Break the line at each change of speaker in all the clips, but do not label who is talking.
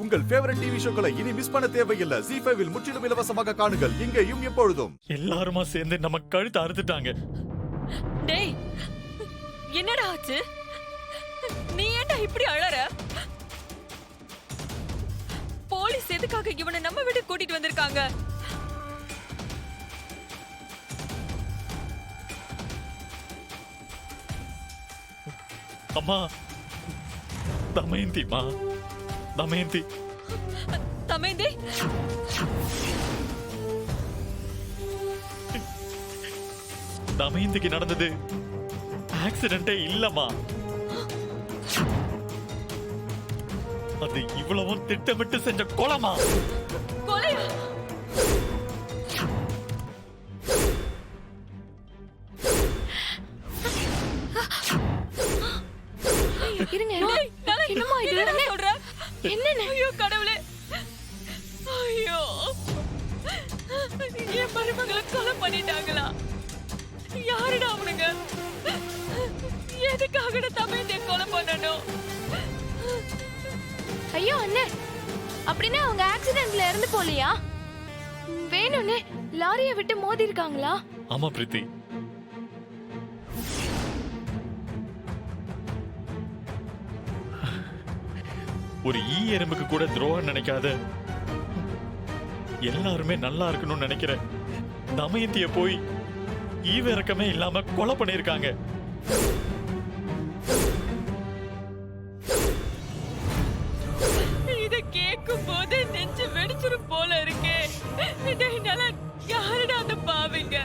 உங்கள் favourite TV ஷோக்களை இனி miss பண்ண தேவையில்லை. ZEE5 இல் முற்றிலும் இலவசமாக காணுங்கள், இங்கேயும் எப்பொழுதும்.
எல்லாருமா சேர்ந்து நம்ம கழுத்தை அறுத்துட்டாங்க.
டேய், என்னடா ஆச்சு? நீ ஏன்டா இப்படி அழற? போலீஸ் எதுக்காக இவனை நம்ம வீட்டுக்கு கூட்டிட்டு வந்திருக்காங்க?
அம்மா, தமயந்திமா, தமயந்தி.
தமயந்தி,
தமயந்திக்கு நடந்தது ஆக்சிடென்டே இல்லம்மா. அது இவ்வளவும் திட்டமிட்டு செஞ்ச கொலைமா.
கொலையா?
இருங்க, என்னம்மா இது?
சொல்ற
என்னன்னு?
ஐயோ கடவுளே, ஐயோ என் மருமகளை கொலை பண்ணிட்டாங்களா? யாருடா அவனுங்க? எதுக்காக தமயந்தியை கொலை பண்ணணும்?
ஐயோ அண்ணே, அப்படின்னா அவங்க ஆக்சிடென்ட்ல இறந்து போலியா? வேணும்னே லாரியை விட்டு மோதி இருக்காங்களா?
ஆமா பிரீத்தி, ஒரு எறும்புக்கு கூட துரோகம் நினைக்காத எல்லாருமே நல்லா இருக்கணும்னு நினைக்கிற தமயந்திய போய் ஈவிரக்கமே இல்லாம கொலை பண்ணிருக்காங்க.
இத கேட்கும் போது நெஞ்சு வெடிச்சிரும் போல இருக்கே. யாருடா அந்த பாவிங்க?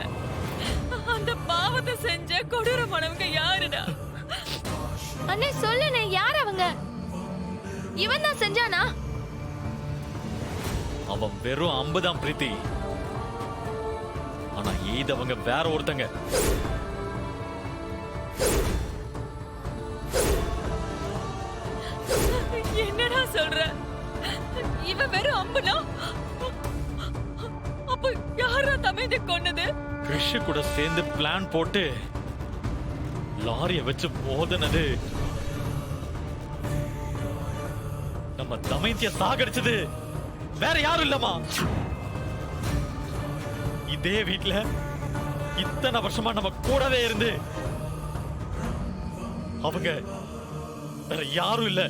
அந்த பாவத்தை செஞ்ச கொடூரமானவங்க யாருடா?
அண்ணே சொல்லுனே, யார் அவங்க? இவன் தான் செஞ்சானா?
அவன் வெறும் 50 பிரீத்தி. ஆனா எய்தவங்க வேற ஒருத்தங்க.
என்னடா சொல்ற? இவன் வெறும் 50? அப்ப யாரா தமயந்தி கொன்னது?
கிறிஷ் கூட சேர்ந்து பிளான் போட்டு லாரிய வச்சு மோதனது. நம்ம தமயந்திய சாகடிச்சது வேற யாரும் இல்லம்மா. இதே வீட்ல இத்தனை வருஷமா நம்ம கூடவே இருந்து அவங்க வேற யாரும் இல்ல.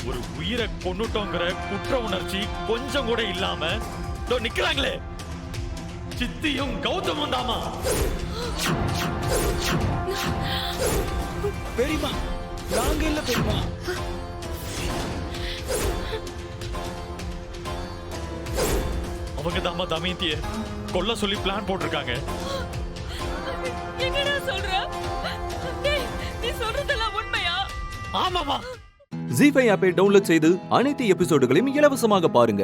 ஒரு உயிரை கொன்னுட்டோங்கிற குற்ற உணர்ச்சி கொஞ்சம் கூட இல்லாம நிக்கிறாங்களே, சித்தியும் கௌதமும் தாமா.
பெரியமா, நாங்க இல்ல பெரியமா.
அவங்க தாமா தமயந்திய கொல்ல சொல்லி பிளான் போட்டிருக்காங்க.
என்னடா சொல்ற? டேய், நீ சொல்றதெல்லாம் உண்மையா?
ஆமாமா.
ZEE5 ஆப்பை டவுன்லோட் செய்து அனைத்து எபிசோடுகளையும் இலவசமாக பாருங்க.